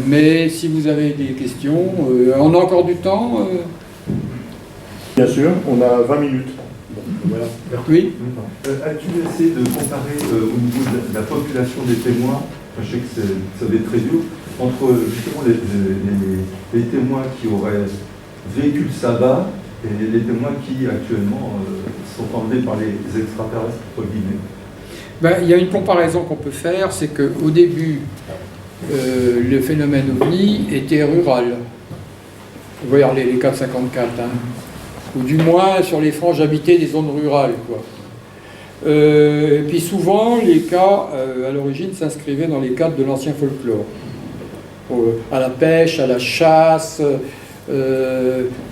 Mais si vous avez des questions, on a encore du temps Bien sûr, on a 20 minutes. Voilà. Oui. As-tu essayé de comparer au niveau de la population des témoins, je sais que ça va être très dur, entre justement les témoins qui auraient vécu le sabbat et les témoins qui actuellement sont enlevés par les extraterrestres, entre guillemets? Ben, il y a une comparaison qu'on peut faire, c'est qu'au début, le phénomène OVNI était rural. Vous voyez les 454, hein, ou du moins sur les franges habitées des zones rurales, quoi. Et puis souvent, les cas, à l'origine, s'inscrivaient dans les cadres de l'ancien folklore. À la pêche, à la chasse,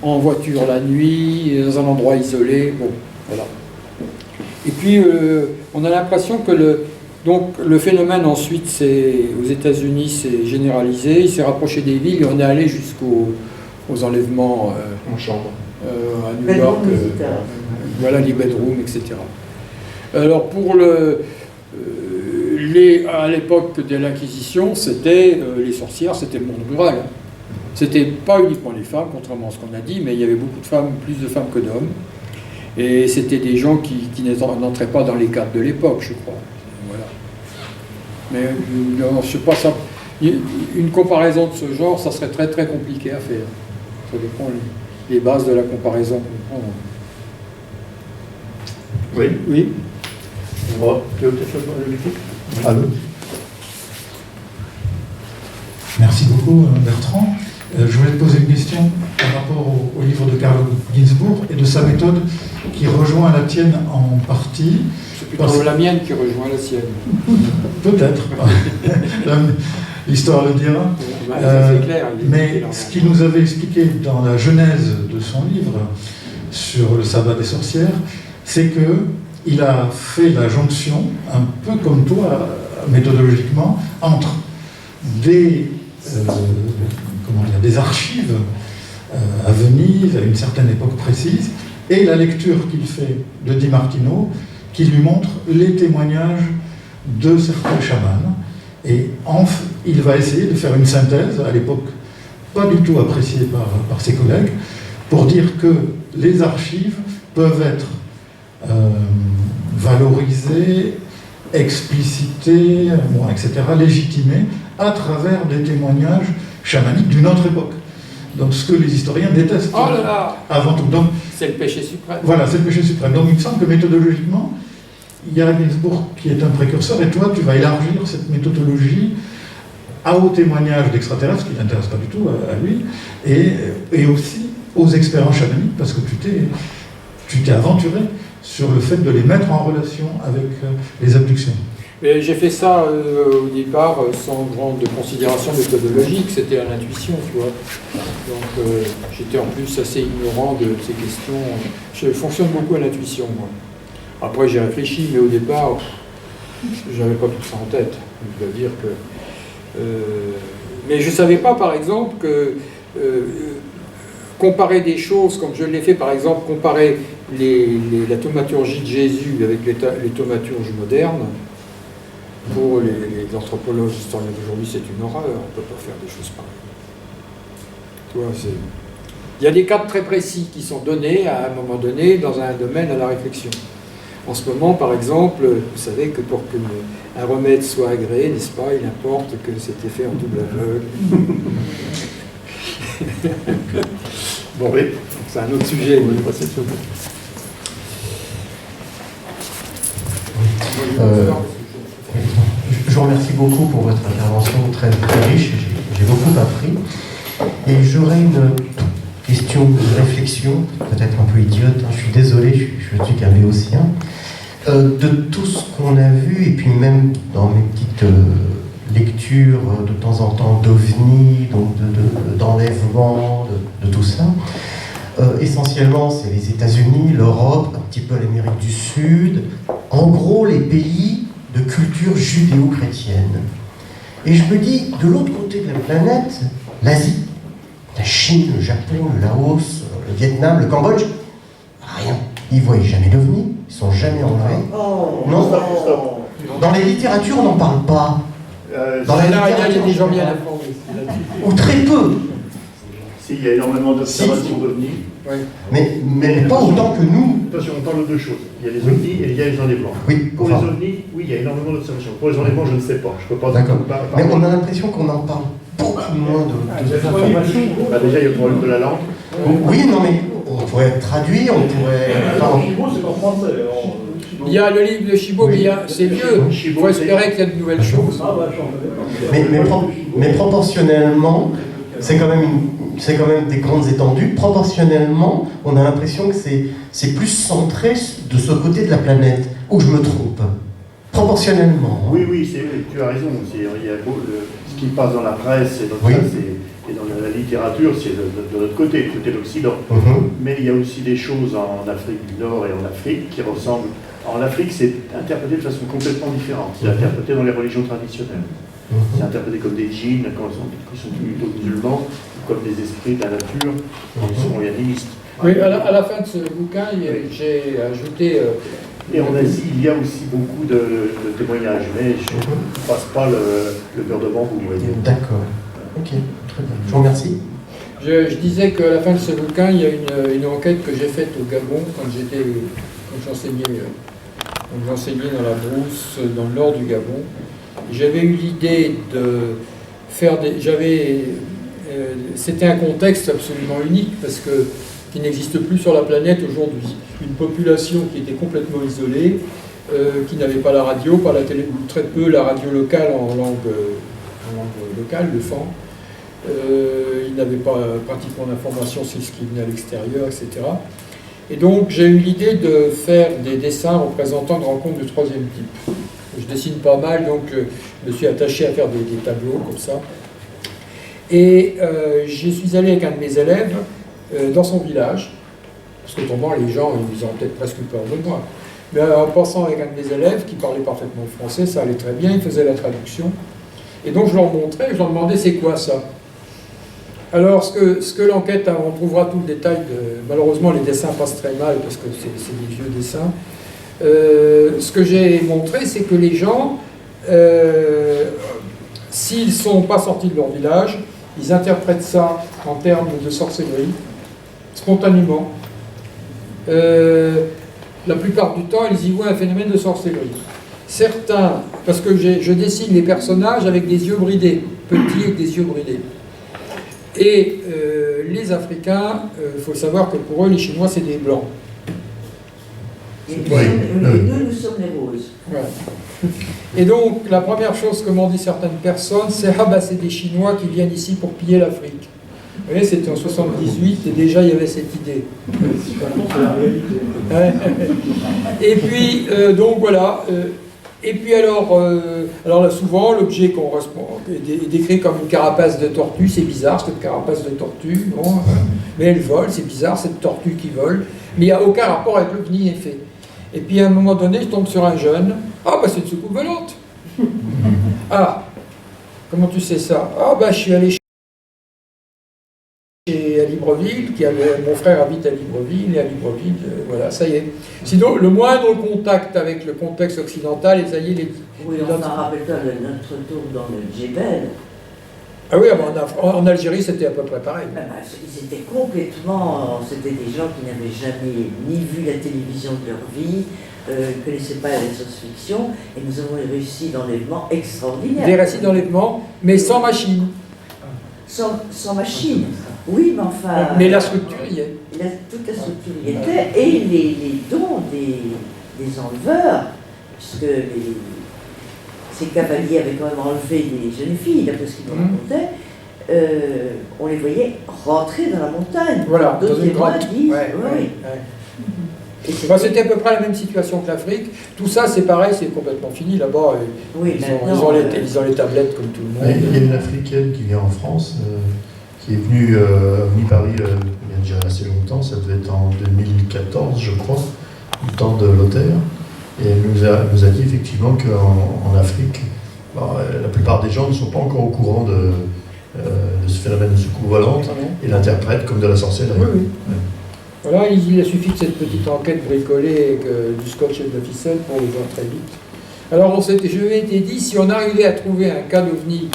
en voiture la nuit, dans un endroit isolé, bon, voilà. Et puis, on a l'impression que le phénomène ensuite, aux États-Unis, s'est généralisé, il s'est rapproché des villes et on est allé aux enlèvements En chambre. à New York, voilà, les bedrooms, etc. Alors à l'époque de l'Inquisition, c'était les sorcières, c'était le monde rural. C'était pas uniquement les femmes, contrairement à ce qu'on a dit, mais il y avait beaucoup de femmes, plus de femmes que d'hommes. Et c'était des gens qui n'entraient pas dans les cadres de l'époque, je crois. Voilà. Mais je sais pas, une comparaison de ce genre, ça serait très très compliqué à faire. Ça dépend les bases de la comparaison qu'on prend. Oui. Oui. Bon, tu veux peut-être ajouter? Allô. Merci beaucoup, Bertrand. Je voulais te poser une question par rapport au livre de Carl Ginzburg et de sa méthode qui rejoint la tienne en partie. C'est plutôt la mienne qui rejoint la sienne. Peut-être. L'histoire le dira. C'est clair, mais ce qu'il nous avait expliqué dans la genèse de son livre sur le sabbat des sorcières, c'est qu'il a fait la jonction, un peu comme toi, méthodologiquement, entre des archives à Venise, à une certaine époque précise, et la lecture qu'il fait de Di Martino, qui lui montre les témoignages de certains chamans. Et il va essayer de faire une synthèse, à l'époque pas du tout appréciée par ses collègues, pour dire que les archives peuvent être valorisées, explicitées, etc., légitimées, à travers des témoignages chamaniques d'une autre époque. Donc ce que les historiens détestent avant tout. Donc, c'est le péché suprême. Voilà, c'est le péché suprême. Donc il me semble que méthodologiquement, il y a Ginzburg qui est un précurseur, et toi tu vas élargir cette méthodologie aux témoignages d'extraterrestres, qui ne l'intéressent pas du tout à lui, et aussi aux expériences chamaniques, parce que tu t'es aventuré sur le fait de les mettre en relation avec les abductions. Mais j'ai fait ça au départ sans grande considération méthodologique, c'était à l'intuition, tu vois. Donc j'étais en plus assez ignorant de ces questions. Je fonctionne beaucoup à l'intuition, moi. Après j'ai réfléchi, mais au départ, j'avais pas tout ça en tête. Je dois dire que... mais je savais pas, par exemple, que comparer des choses, comme je l'ai fait, par exemple, comparer la thaumaturgie de Jésus avec les thaumaturges modernes. Pour les anthropologues historiens d'aujourd'hui, c'est une horreur, on ne peut pas faire des choses pareilles. Tu vois, il y a des cadres très précis qui sont donnés à un moment donné dans un domaine à la réflexion. En ce moment, par exemple, vous savez que pour qu'un remède soit agréé, n'est-ce pas, il importe que c'était fait en double aveugle. Bon, oui, c'est un autre sujet. On va passer sur Je vous remercie beaucoup pour votre intervention très, très riche, j'ai beaucoup appris. Et j'aurais une question, une réflexion, peut-être un peu idiote, hein, je suis désolé, je ne suis qu'un béotien. De tout ce qu'on a vu, et puis même dans mes petites lectures de temps en temps d'OVNI, donc d'enlèvement, de tout ça, essentiellement c'est les États-Unis, l'Europe, un petit peu l'Amérique du Sud, en gros les pays de culture judéo-chrétienne. Et je me dis, de l'autre côté de la planète, l'Asie, la Chine, le Japon, le Laos, le Vietnam, le Cambodge, rien. Ils ne voient jamais d'OVNI, ils ne sont jamais enlevés. Non, dans les littératures, on n'en parle pas. Dans la Là, il y a littérature des gens bien générale. informés là-dessus. Ou très peu, S'il y a énormément d'observations d'ovnis, Oui. mais pas autant que nous. attention, on parle de deux choses. Il y a les ovnis et il y a les enlèvements. Oui, Pour enfin, les ovnis, oui, il y a énormément d'observations. Pour les enlèvements, je ne sais pas. Je ne peux pas d'accord. Mais parler. on a l'impression qu'on en parle beaucoup moins de cette information. Bah, déjà, il y a le problème de la langue. Oui, non, mais on pourrait traduire, on pourrait. Enfin, c'est en français. Il y a le livre de Chibo, mais c'est vieux. Il faut espérer qu'il y a de nouvelles choses. mais proportionnellement, c'est quand même des grandes étendues. Proportionnellement, on a l'impression que c'est plus centré de ce côté de la planète, où je me trompe. Proportionnellement. Oui, tu as raison. Il y a ce qui passe dans la presse et Oui. et dans la littérature, c'est de l'autre côté, du côté de l'Occident. Mais il y a aussi des choses en Afrique du Nord et en Afrique qui ressemblent. En Afrique, c'est interprété de façon complètement différente. C'est interprété dans les religions traditionnelles. C'est interprété comme des djinns quand ils sont plutôt musulmans, ou comme des esprits de la nature quand ils sont animistes. Oui, à la fin de ce bouquin, j'ai ajouté. Et en Asie, il y a aussi beaucoup de témoignages, mais je ne passe pas le beurre de bambou. Vous voyez. D'accord. Ok, très bien. Je vous remercie. Je disais qu'à la fin de ce bouquin, il y a une enquête que j'ai faite au Gabon quand j'enseignais dans la brousse, dans le nord du Gabon. J'avais eu l'idée de faire c'était un contexte absolument unique parce que qui n'existe plus sur la planète aujourd'hui. Une population qui était complètement isolée, qui n'avait pas la radio, pas la télé, ou très peu la radio locale en langue locale, le fan. Ils n'avaient pas pratiquement d'informations sur ce qui venait à l'extérieur, etc. Et donc j'ai eu l'idée de faire des dessins représentant une rencontre de troisième type. Je dessine pas mal, donc je me suis attaché à faire des tableaux comme ça. Et je suis allé avec un de mes élèves dans son village, parce que autrement les gens ils ont peut-être presque peur de moi. Mais en passant avec un de mes élèves qui parlait parfaitement le français, ça allait très bien, il faisait la traduction. Et donc je leur montrais, je leur demandais c'est quoi ça. Alors ce que l'enquête, on trouvera tout le détail, malheureusement les dessins passent très mal parce que c'est des vieux dessins. Ce que j'ai montré, c'est que les gens, s'ils ne sont pas sortis de leur village, ils interprètent ça en termes de sorcellerie, spontanément. La plupart du temps, ils y voient un phénomène de sorcellerie. Certains, parce que je dessine les personnages avec des yeux bridés, petits avec des yeux bridés. Et les Africains, il faut savoir que pour eux, les Chinois, c'est des Blancs. Et nous sommes les roses. Voilà. Et donc, la première chose que m'ont dit certaines personnes, c'est « Ah bah c'est des Chinois qui viennent ici pour piller l'Afrique ». Vous voyez, c'était en 78 et déjà il y avait cette idée. Et puis, donc voilà. Et puis alors là, souvent, l'objet est décrit comme une carapace de tortue. C'est bizarre, cette carapace de tortue. Bon, mais elle vole, c'est bizarre, cette tortue qui vole. Mais il n'y a aucun rapport avec l'OVNI effet. Et puis à un moment donné, je tombe sur un jeune. Ah, bah c'est une soucoupe volante. Ah, comment tu sais ça? Ah, bah je suis allé à Libreville, mon frère habite à Libreville, et à Libreville, voilà, ça y est. Sinon, le moindre contact avec le contexte occidental, et ça y est, Oui, on s'en rappelle pas de notre tour dans le Djebel. Ah oui, en Algérie, c'était à peu près pareil. Ils étaient complètement... C'était des gens qui n'avaient jamais ni vu la télévision de leur vie, ne connaissaient pas la science-fiction, et nous avons des récits d'enlèvement extraordinaires. Des récits d'enlèvement, mais sans machine. Sans machine. Oui, mais enfin... Mais la structure y est. Toute la structure y était, et les dons des enleveurs, puisque ces cavaliers avaient quand même enlevé des jeunes filles, d'après ce qu'ils nous racontaient, on les voyait rentrer dans la montagne. Voilà, d'autres témoins disent... C'était à peu près la même situation que l'Afrique. Tout ça, c'est pareil, c'est complètement fini. Là-bas, oui, ils ont les tablettes comme tout le monde. Il y a une Africaine qui vient en France, qui est venue à Paris il y a déjà assez longtemps, ça devait être en 2014, je crois, du temps de Lothaire. Et elle nous a dit effectivement qu'en Afrique, la plupart des gens ne sont pas encore au courant de ce phénomène de soucoupe volante et l'interprètent comme de la sorcellerie. Oui, oui. Ouais. Voilà, il a suffi de cette petite enquête bricolée avec du scotch et de la ficelle pour le voir très vite. Alors je m'étais dit, si on arrivait à trouver un cas d'OVNI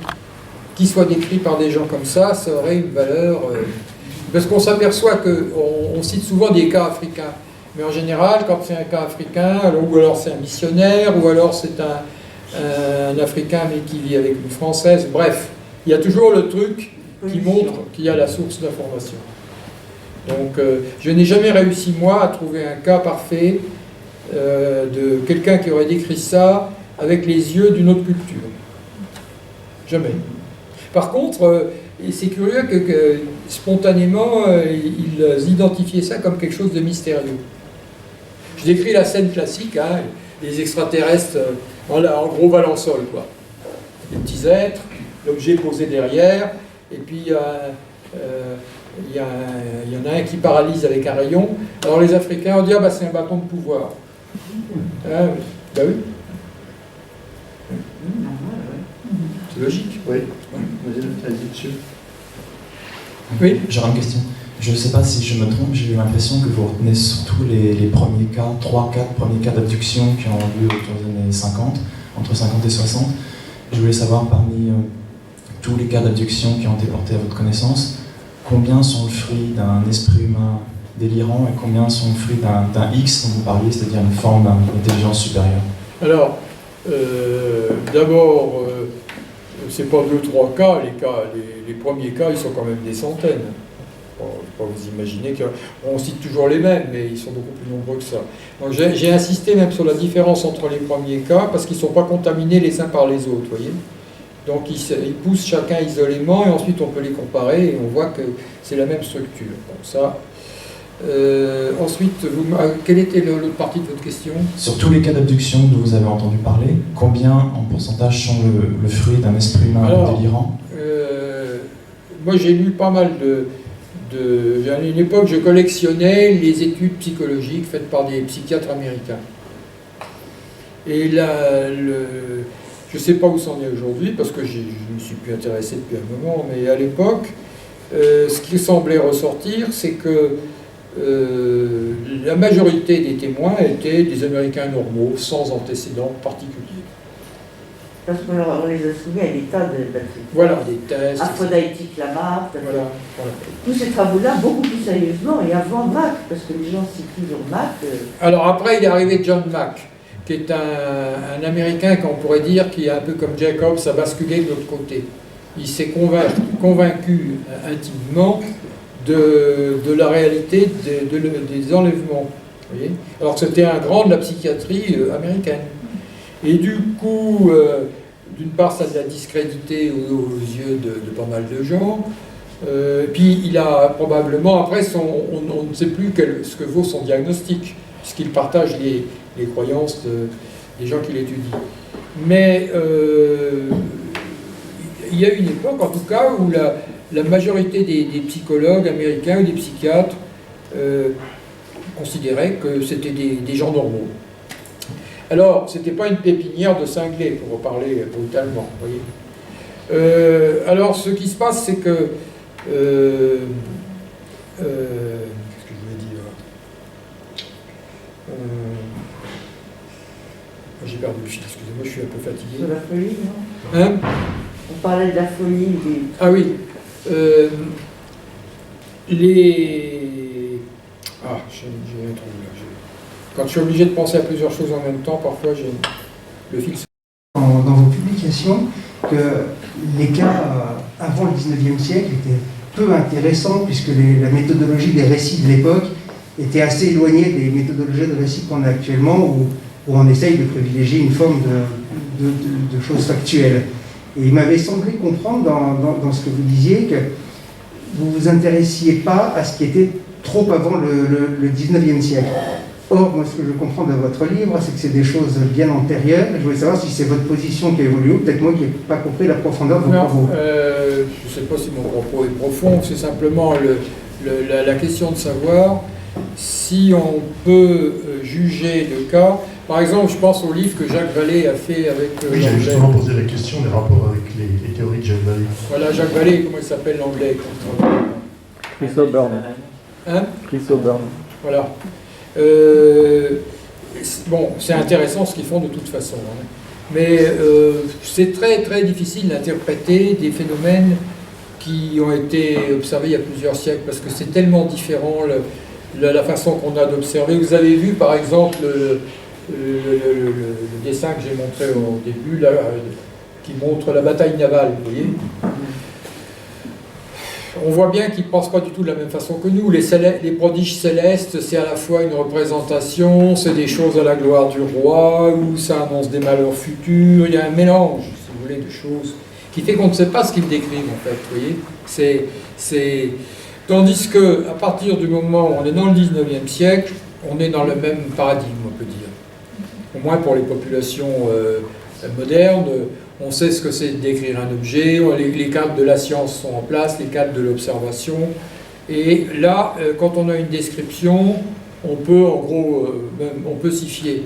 qui soit décrit par des gens comme ça aurait une valeur... parce qu'on s'aperçoit qu'on cite souvent des cas africains. Mais en général, quand c'est un cas africain, ou alors c'est un missionnaire, ou alors c'est un Africain mais qui vit avec une Française, bref, il y a toujours le truc qui montre qu'il y a la source d'information. Donc je n'ai jamais réussi, moi, à trouver un cas parfait de quelqu'un qui aurait décrit ça avec les yeux d'une autre culture. Jamais. Par contre, c'est curieux que spontanément, ils identifiaient ça comme quelque chose de mystérieux. Je décris la scène classique, hein, les extraterrestres en gros balansol, quoi. Les petits êtres, l'objet posé derrière, et puis il y en a un qui paralyse avec un rayon. Alors les Africains ont dit, ah bah c'est un bâton de pouvoir. Ah oui, bah oui. C'est logique. Oui, vas-y dessus. Oui. J'aurais une question. Je ne sais pas si je me trompe, j'ai eu l'impression que vous retenez surtout les premiers cas, 3-4 premiers cas d'abduction qui ont eu lieu autour des années 50, entre 50 et 60. Je voulais savoir, parmi tous les cas d'abduction qui ont été portés à votre connaissance, combien sont le fruit d'un esprit humain délirant et combien sont le fruit d'un X dont vous parliez, c'est-à-dire une forme d'intelligence supérieure? Alors, d'abord, c'est pas 2-3 cas, les premiers cas, ils sont quand même des centaines. Bon, pas vous imaginer qu'on cite toujours les mêmes, mais ils sont beaucoup plus nombreux que ça. Donc j'ai insisté même sur la différence entre les premiers cas, parce qu'ils ne sont pas contaminés les uns par les autres, voyez. Donc ils poussent chacun isolément, et ensuite on peut les comparer, et on voit que c'est la même structure. Bon, ça... ensuite, quelle était l'autre partie de votre question? Sur tous les cas d'abduction dont vous avez entendu parler, combien en pourcentage sont le fruit d'un esprit humain délirant? Moi j'ai lu pas mal à une époque, je collectionnais les études psychologiques faites par des psychiatres américains. Et là, je ne sais pas où c'en est aujourd'hui, parce que je ne me suis plus intéressé depuis un moment, mais à l'époque, ce qui semblait ressortir, c'est que la majorité des témoins étaient des Américains normaux, sans antécédents particuliers. Parce qu'on les a soumis à l'état de batterie. Voilà, des tests. Aphrodite Lamarck, voilà. Tous ces travaux-là, beaucoup plus sérieusement, et avant Mac, parce que les gens citent toujours Mac. Alors après, il est arrivé John Mack, qui est un Américain qu'on pourrait dire qui est un peu comme Jacobs, a basculé de l'autre côté. Il s'est convaincu intimement de la réalité des enlèvements. Vous voyez. Alors c'était un grand de la psychiatrie américaine. Et du coup, d'une part, ça l'a discrédité aux yeux de pas mal de gens. Puis il a probablement, après, on ne sait plus ce que vaut son diagnostic, puisqu'il partage les croyances des gens qui l'étudient. Mais il y a une époque, en tout cas, où la majorité des psychologues américains ou des psychiatres considéraient que c'était des gens normaux. Alors, ce n'était pas une pépinière de cinglés, pour parler brutalement, vous voyez. Alors, ce qui se passe, c'est que... qu'est-ce que je voulais dire? J'ai perdu le fil, excusez-moi, je suis un peu fatigué. De la folie, non? Hein? On parlait de la folie. Ah oui. J'ai rien trouvé là. Quand je suis obligé de penser à plusieurs choses en même temps, parfois j'ai le fil. Dans vos publications, que les cas avant le 19e siècle étaient peu intéressants, puisque la méthodologie des récits de l'époque était assez éloignée des méthodologies de récits qu'on a actuellement, où on essaye de privilégier une forme de choses factuelles. Et il m'avait semblé comprendre dans ce que vous disiez que vous ne vous intéressiez pas à ce qui était trop avant le 19e siècle. Or, moi, ce que je comprends de votre livre, c'est que c'est des choses bien antérieures. Je voulais savoir si c'est votre position qui a évolué, ou peut-être moi qui n'ai pas compris la profondeur de vos propos. Je ne sais pas si mon propos est profond, c'est simplement la question de savoir si on peut juger le cas. Par exemple, je pense au livre que Jacques Vallée a fait avec... oui, j'avais justement posé la question des rapports avec les théories de Jacques Vallée. Voilà, Jacques Vallée, comment il s'appelle l'anglais? Chris O'Byrne. Hein? Chris O'Byrne. Voilà. Bon, c'est intéressant ce qu'ils font de toute façon. Hein. Mais c'est très très difficile d'interpréter des phénomènes qui ont été observés il y a plusieurs siècles, parce que c'est tellement différent la façon qu'on a d'observer. Vous avez vu par exemple le dessin que j'ai montré au début, là, qui montre la bataille navale, vous voyez. On voit bien qu'ils ne pensent pas du tout de la même façon que nous. Les prodiges célestes, c'est à la fois une représentation, c'est des choses à la gloire du roi, ou ça annonce des malheurs futurs. Il y a un mélange, si vous voulez, de choses qui fait qu'on ne sait pas ce qu'ils décrivent, en fait. Vous voyez, tandis qu'à partir du moment où on est dans le 19e siècle, on est dans le même paradigme, on peut dire. Au moins pour les populations modernes, on sait ce que c'est de décrire un objet, les cadres de la science sont en place, les cadres de l'observation. Et là, quand on a une description, on peut, en gros, on peut s'y fier.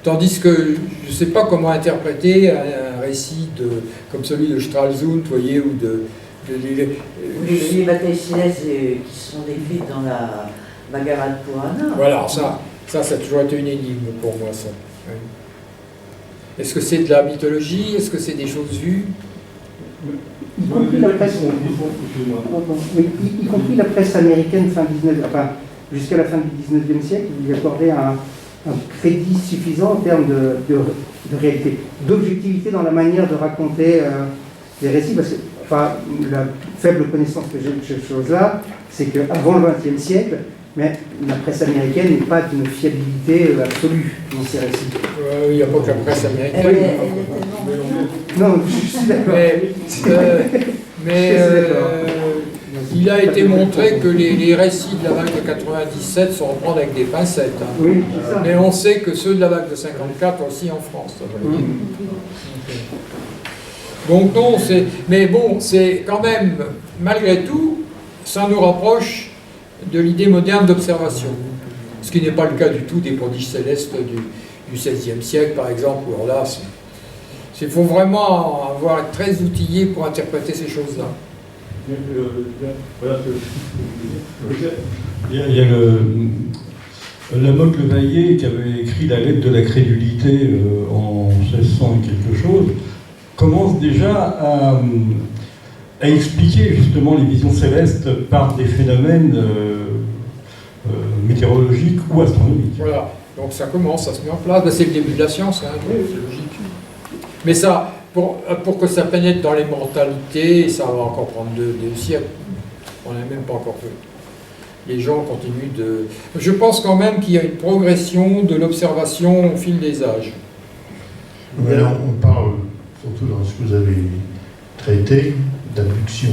Tandis que je ne sais pas comment interpréter un récit comme celui de Stralsund, vous voyez, ou les batailles célestes qui sont décrites dans la Bhagavad Purana. Voilà, ça a toujours été une énigme pour moi, ça. Oui. Est-ce que c'est de la mythologie? Est-ce que c'est des choses vues? Y compris la presse, y compris la presse américaine jusqu'à la fin du 19e siècle, il lui accordait un crédit suffisant en termes de réalité, d'objectivité dans la manière de raconter les récits. Parce que, la faible connaissance que j'ai de ces choses-là, c'est qu'avant le XXe siècle, mais la presse américaine n'est pas d'une fiabilité absolue dans ces récits. Il n'y a pas que la presse américaine. Non, je suis d'accord. Mais il a été montré que les récits de la vague de 97 sont à prendre avec des pincettes. Hein. Oui, c'est ça. Mais on sait que ceux de la vague de 54 aussi en France. Donc non, mais bon, c'est quand même, malgré tout, ça nous rapproche de l'idée moderne d'observation. Ce qui n'est pas le cas du tout des prodiges célestes du XVIe siècle, par exemple, où là, il faut vraiment être très outillé pour interpréter ces choses-là. Il y a Lamotte Levaillé qui avait écrit la lettre de la crédulité en 1600 et quelque chose, commence déjà à expliquer justement les visions célestes par des phénomènes météorologiques ou astronomiques. Voilà, donc ça commence à se mettre en place. C'est le début de la science, hein, c'est logique. Mais ça, pour que ça pénètre dans les mentalités, ça va encore prendre des siècles. On n'a même pas encore fait. Les gens continuent de... Je pense quand même qu'il y a une progression de l'observation au fil des âges. Mais là, on parle, surtout dans ce que vous avez traité, d'abduction,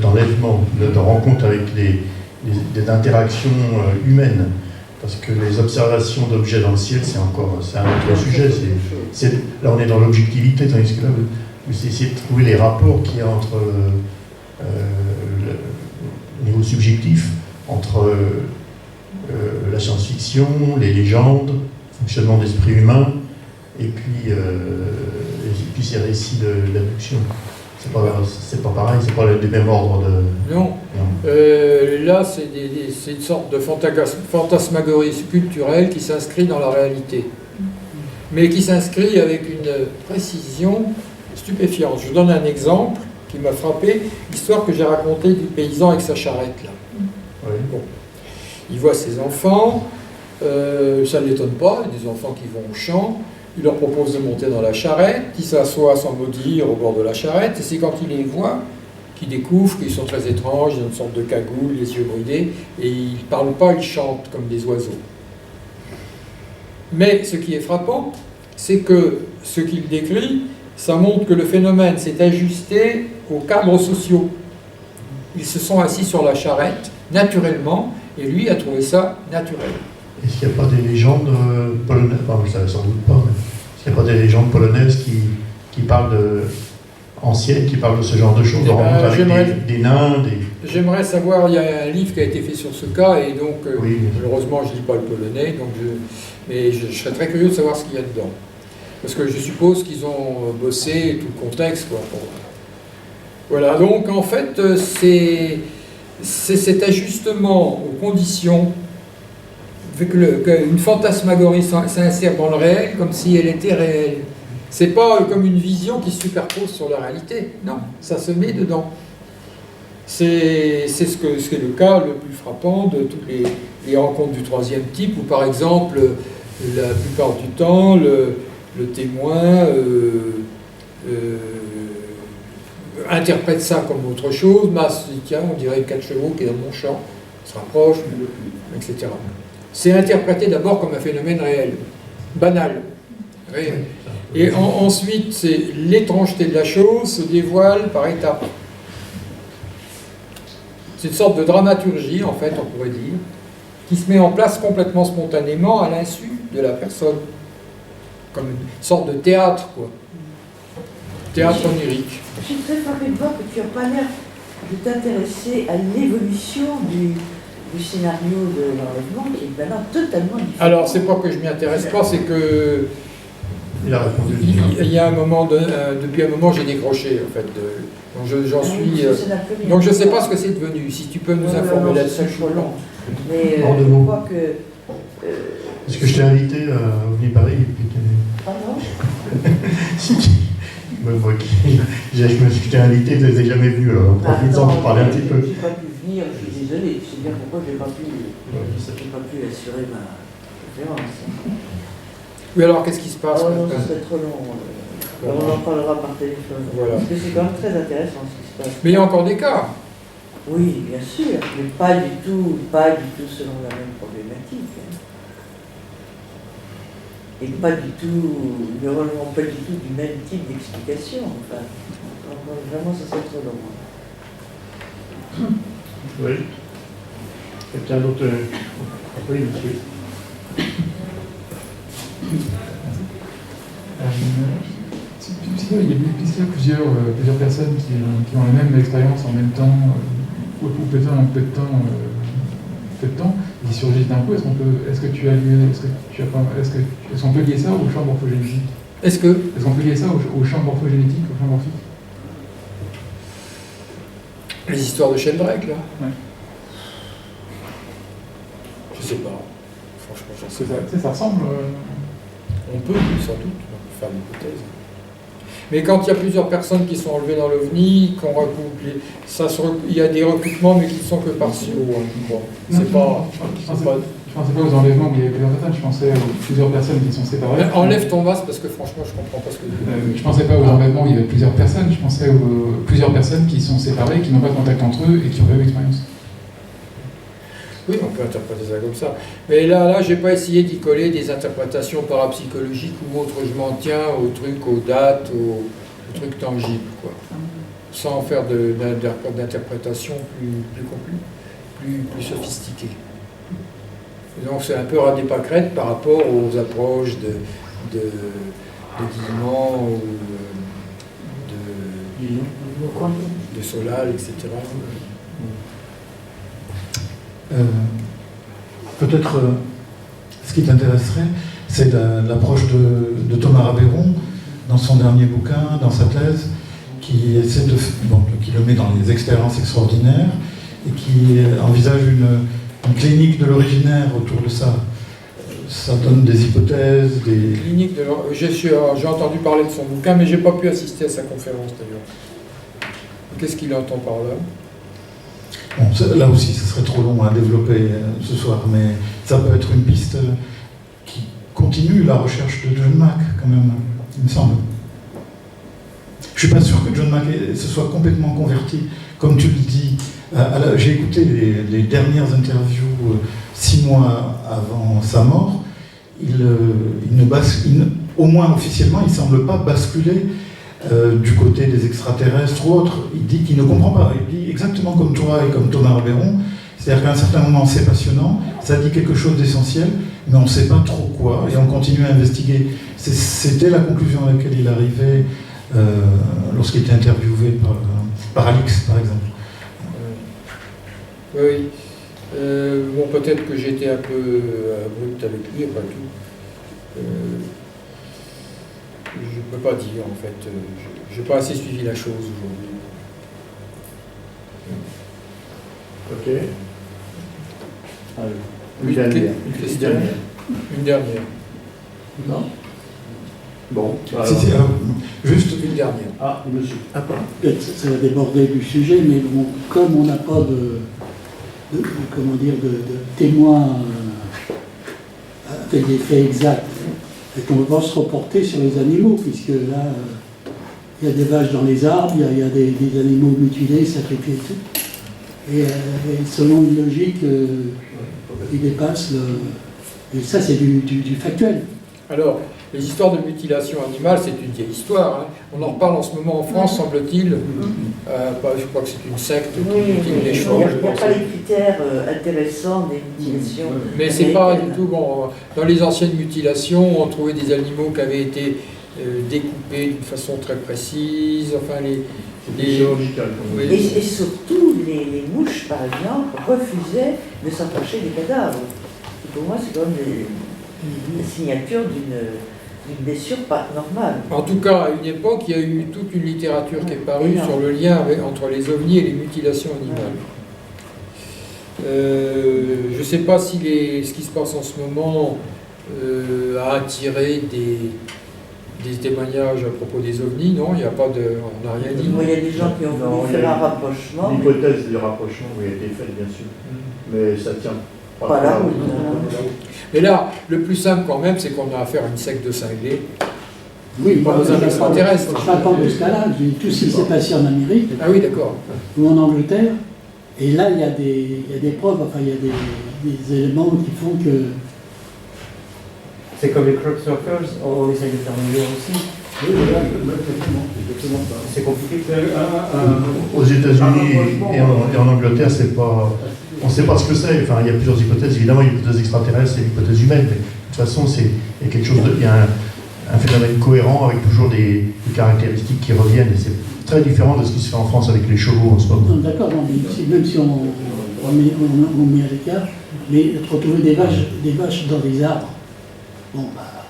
d'enlèvement, de rencontre avec des interactions humaines. Parce que les observations d'objets dans le ciel, c'est un autre sujet. Là, on est dans l'objectivité, tandis que là, vous essayez de trouver les rapports qu'il y a entre le niveau subjectif, entre la science-fiction, les légendes, le fonctionnement d'esprit humain, et puis ces récits d'abduction. C'est pas pareil, c'est pas le même ordre de... Non. Là, c'est une sorte de fantasmagorie culturelle qui s'inscrit dans la réalité. Mais qui s'inscrit avec une précision stupéfiante. Je vous donne un exemple qui m'a frappé, l'histoire que j'ai racontée du paysan avec sa charrette, là. Oui. Bon. Il voit ses enfants, ça ne l'étonne pas, il y a des enfants qui vont au champ, il leur propose de monter dans la charrette, ils s'assoient sans mot dire au bord de la charrette, et c'est quand il les voit qu'il découvre qu'ils sont très étranges, ils ont une sorte de cagoule, les yeux bridés, et ils ne parlent pas, ils chantent comme des oiseaux. Mais ce qui est frappant, c'est que ce qu'il décrit, ça montre que le phénomène s'est ajusté aux cadres sociaux. Ils se sont assis sur la charrette, naturellement, et lui a trouvé ça naturel. Est-ce qu'il n'y a pas des légendes polonaises, ça sans doute pas, mais est-ce qu'il n'y a pas des légendes polonaises qui parlent anciennes, qui parlent de ce genre de choses, de rencontres avec des nains, J'aimerais savoir, il y a un livre qui a été fait sur ce cas, et donc, oui, malheureusement, je ne lis pas le polonais, donc mais je serais très curieux de savoir ce qu'il y a dedans. Parce que je suppose qu'ils ont bossé tout le contexte, quoi. Voilà, donc en fait, c'est cet ajustement aux conditions, vu qu'une fantasmagorie s'insère dans le réel comme si elle était réelle. C'est pas comme une vision qui se superpose sur la réalité. Non, ça se met dedans. C'est ce qu'est le cas le plus frappant de toutes les rencontres du troisième type, où par exemple, la plupart du temps, le témoin interprète ça comme autre chose, tiens, on dirait 4 chevaux qui est dans mon champ, se rapproche, etc. C'est interprété d'abord comme un phénomène réel, banal, réel. Et ensuite, c'est l'étrangeté de la chose se dévoile par étapes. C'est une sorte de dramaturgie, en fait, on pourrait dire, qui se met en place complètement spontanément à l'insu de la personne. Comme une sorte de théâtre, quoi. Théâtre onirique. Je suis très frappée de voir que tu n'as pas l'air de t'intéresser à l'évolution du scénario de l'enlèvement, qui est maintenant totalement différent. Alors, c'est pas que je m'y intéresse pas, c'est que Il a répondu. il y a un moment, depuis un moment, j'ai décroché, en fait. Donc j'en suis. Donc je sais pas ce que c'est devenu. Si tu peux nous informer là-dessus. C'est trop long. Mais En deux je mots. crois que. Est-ce que je t'ai invité à venir Paris et puis Pardon. je t'ai invité, je ne les ai jamais vus, alors profites-en pour parler un petit peu. Je n'ai pas pu venir, je suis désolé. Tu sais bien pourquoi je n'ai pas pu assurer ma conférence. Oui, alors qu'est-ce qui se passe Oh non, ça serait trop long. On en parlera par téléphone. Voilà. Parce que c'est quand même très intéressant ce qui se passe. Mais il y a encore des cas. Oui, bien sûr, mais pas du tout selon la même problématique. Hein. Et pas du tout, ne relevant pas du tout du même type d'explication. Enfin, vraiment, ça serait trop long. Oui. Quelqu'un d'autre? Oui, monsieur. Il y a plusieurs personnes qui ont la même expérience en même temps, ou peut-être un peu de temps, qui surgissent d'un coup. Est-ce qu'on peut lier ça au champ morphogénétique? Est-ce qu'on peut lier ça au champ morphogénétique, au champ morphique? Les histoires de Sheldrake, là. Ouais. Je sais pas. Franchement, j'en sais pas. Ça ressemble. On peut, sans doute, on peut faire l'hypothèse. Mais quand il y a plusieurs personnes qui sont enlevées dans l'OVNI, qu'on recoupe, il y a des recoupements, mais qui ne sont que partiaux. Hein. Bon, c'est pas. Je pensais pas aux enlèvements où il y avait plusieurs personnes, je pensais aux plusieurs personnes qui sont séparées. Enlève ton masque parce que franchement, je comprends pas ce que tu dis. Je pensais pas aux enlèvements où il y avait plusieurs personnes, je pensais aux plusieurs personnes qui sont séparées, qui n'ont pas de contact entre eux et qui ont la même expérience. Oui, on peut interpréter ça comme ça. Mais là, j'ai pas essayé d'y coller des interprétations parapsychologiques ou autres. Je m'en tiens aux trucs, aux dates, aux trucs tangibles, quoi. Sans faire d'interprétation plus sophistiquée. Donc c'est un peu ras des pâquerettes par rapport aux approches de Guillemot ou de Solal, etc. Peut-être ce qui t'intéresserait, c'est l'approche de Thomas Rabeyron dans son dernier bouquin, dans sa thèse, qui le met dans les expériences extraordinaires et qui envisage une clinique de l'originaire autour de ça. Ça donne des hypothèses, des... Clinique de j'ai entendu parler de son bouquin, mais j'ai pas pu assister à sa conférence d'ailleurs. Qu'est-ce qu'il entend par là? Bon, là aussi, ce serait trop long à développer ce soir, mais ça peut être une piste qui continue la recherche de John Mack, quand même, il me semble. Je ne suis pas sûr que John Mack se soit complètement converti, comme tu le dis. J'ai écouté les dernières interviews 6 mois avant sa mort. Au moins officiellement, il ne semble pas basculer du côté des extraterrestres ou autres. Il dit qu'il ne comprend pas. Il dit exactement comme toi et comme Thomas Rabeyron. C'est-à-dire qu'à un certain moment, c'est passionnant, ça dit quelque chose d'essentiel, mais on ne sait pas trop quoi, et on continue à investiguer. C'était la conclusion à laquelle il arrivait lorsqu'il était interviewé par Alix, par exemple. Oui. Bon, peut-être que j'étais un peu abrupt avec lui, après tout. Je ne peux pas dire, en fait. Je n'ai pas assez suivi la chose aujourd'hui. Ok. Allez. Une dernière. Une dernière. Non. Bon, juste une dernière. Ah, monsieur. Peut-être ça va déborder du sujet, mais bon, comme on n'a pas de témoins avec des faits exacts, et qu'on ne peut pas se reporter sur les animaux, puisque là, il y a des vaches dans les arbres, il y a des animaux mutilés, sacrifiés et tout. Et selon une logique qui dépasse le... Et ça, c'est du factuel. Alors, les histoires de mutilation animale, c'est une vieille histoire. Hein. On en reparle en ce moment en France, semble-t-il. Je crois que c'est une secte qui mutile les chevaux. Il n'y a pas les critères intéressants des mutilations. Mais c'est pas du tout bon. Dans les anciennes mutilations, on trouvait des animaux qui avaient été découpés d'une façon très précise. Enfin, chirurgical. Oui. Et surtout, les mouches, par exemple, refusaient de s'approcher des cadavres. Et pour moi, c'est quand même la signature d'une blessure pas normale. En tout cas, à une époque, il y a eu toute une littérature qui est parue sur le lien entre les ovnis et les mutilations animales. Je ne sais pas si ce qui se passe en ce moment a attiré des témoignages à propos des ovnis, non, il n'y a pas de... On n'a rien dit. Il y a des gens qui ont voulu faire un rapprochement. L'hypothèse du rapprochement a été faite, bien sûr. Mais ça tient pas là. Mais là, le plus simple quand même, c'est qu'on a affaire à une secte de cinglés. Oui, pas dans un extraterrestre. Je raconte de ce cas-là, tout ce qui s'est passé en Amérique. Ah oui, d'accord. Ou en Angleterre. Et là, il y a des preuves, enfin, il y a des éléments qui font que... C'est comme les crop circles, on essaye de faire mieux aussi. Oui, voilà, exactement ça. C'est compliqué. Aux États-Unis et en Angleterre, c'est pas... On ne sait pas ce que c'est. Enfin, il y a plusieurs hypothèses. Évidemment, il y a l'hypothèse extraterrestre et l'hypothèse humaine. Mais de toute façon, il y a quelque chose il y a un phénomène cohérent avec toujours des caractéristiques qui reviennent. Et c'est très différent de ce qui se fait en France avec les chevaux en ce moment. D'accord, même si on met à l'écart, mais retrouver des vaches dans des arbres. Bon, bah.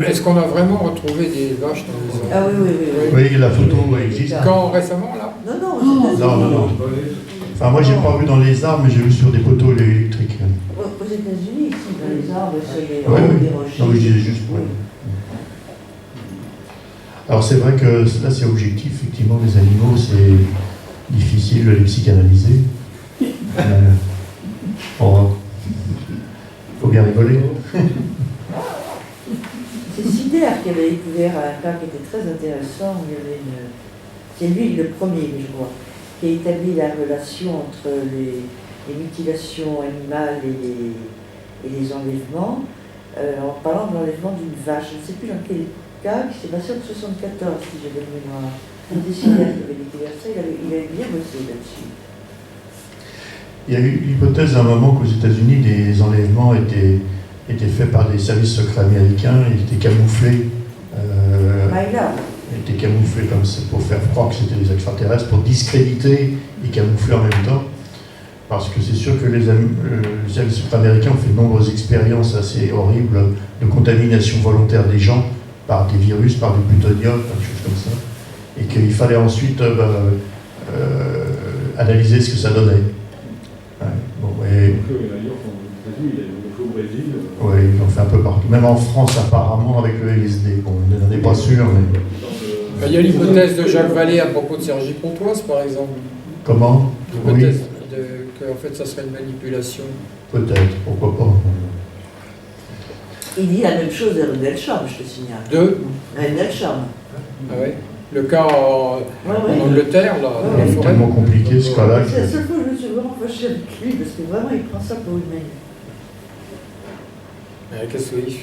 Est-ce qu'on a vraiment retrouvé des vaches dans les arbres? Ah oui. Oui, la photo existe. Quand récemment, là? Non. Enfin, moi, j'ai pas vu dans les arbres, mais j'ai vu sur des poteaux électriques. Aux États-Unis, ici, dans les arbres, sur les rochers. Non, mais je disais juste. Ouais. Alors, c'est vrai que là, c'est objectif. Effectivement, les animaux, c'est difficile de les psychanalyser. Bon, faut bien rigoler. C'est Sider qui avait découvert un cas qui était très intéressant. C'est lui le premier, je crois, qui a établi la relation entre les mutilations animales et les enlèvements, en parlant de l'enlèvement d'une vache. Je ne sais plus dans quel cas, qui s'est passé en 1974, si j'ai bonne mémoire. C'est Sider qui avait découvert ça, il avait bien bossé là-dessus. Il y a eu l'hypothèse à un moment qu'aux États-Unis, des enlèvements étaient faits par des services secrets américains, ils étaient camouflés. Ils étaient camouflés comme ça pour faire croire que c'était des extraterrestres, pour discréditer et camoufler en même temps. Parce que c'est sûr que les services secrets américains ont fait de nombreuses expériences assez horribles de contamination volontaire des gens par des virus, par du plutonium, par des choses comme ça. Et qu'il fallait ensuite analyser ce que ça donnait. Oui, ils l'ont fait un peu partout. Même en France, apparemment, avec le LSD. Bon, on n'en est pas sûr, mais... Il y a l'hypothèse de Jacques Vallée à propos de Sergi Pontoise, par exemple. Comment? L'hypothèse qu'en fait, ça serait une manipulation. Peut-être, pourquoi pas. Il dit la même chose de Rendlesham, je te signale. De Rendlesham. Ah oui. Le cas en Angleterre, là, dans la C'est forêt. tellement compliqué, ce cas-là. C'est la seule fois que je me suis vraiment fâchée avec lui, parce que vraiment, il prend ça pour une main. Qu'est-ce que oui.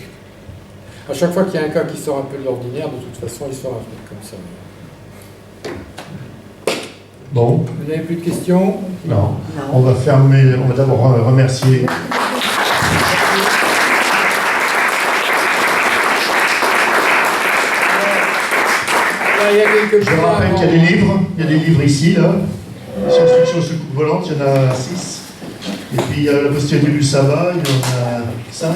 À chaque fois qu'il y a un cas qui sort un peu de l'ordinaire, de toute façon, il sort un truc comme ça. Bon. Vous n'avez plus de questions? Non. On va fermer, on va d'abord remercier. Il y a quelque chose. Je rappelle qu'il y a des livres, il y a des livres ici, là. Science-fiction secours volante, il y en a 6. Et puis il y a la postérité du Sava, il y en a 5.